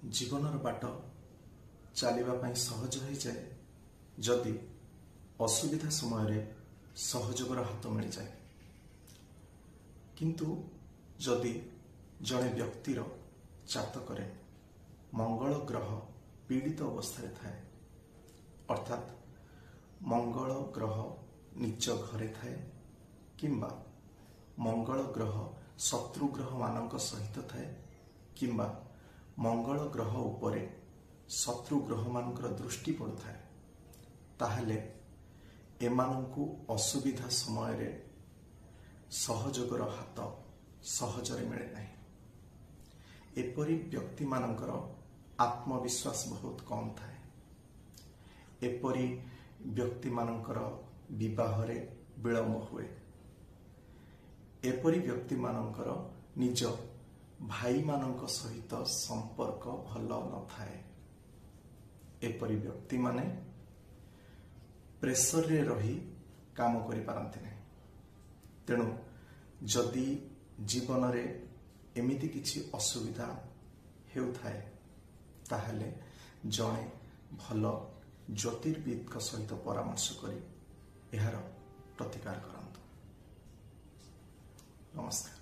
जीवनर बाट चलने सहज हो जाए जदि असुविधा समय सहयोगर हाथ मिल जाए। किंतु जदि जड़े व्यक्तिर जातक मंगल ग्रह पीड़ित अवस्था थाए अर्थात मंगल ग्रह नीच घरे थाए किंबा मंगल ग्रह शत्रु ग्रह मानक सहित थाए किंबा मंगल ग्रह उपरे शत्रु ग्रह मानकर दृष्टि पड़ुଥାଏ ताहले एमानंकु असुविधा समय रे सहयोगर हाथ सहजरे मिले नहीं। एपरी व्यक्ति मानकर आत्मविश्वास बहुत कम थाए। एपरी व्यक्ति मानकर विवाह रे विलंब हुए। एपरी व्यक्ति मानकर निज भाई मानक सहित संपर्क भल न थाए। एपरी व्यक्ति माने प्रेसर रे रही काम करि पारंती नहीं। तेणु जदि जीवन रे एमिति किछि असुविधा हेउथाए ताहले जणे भल ज्योतिर्विद सहित परामर्श करी एहार प्रतिकार करंतु। नमस्कार।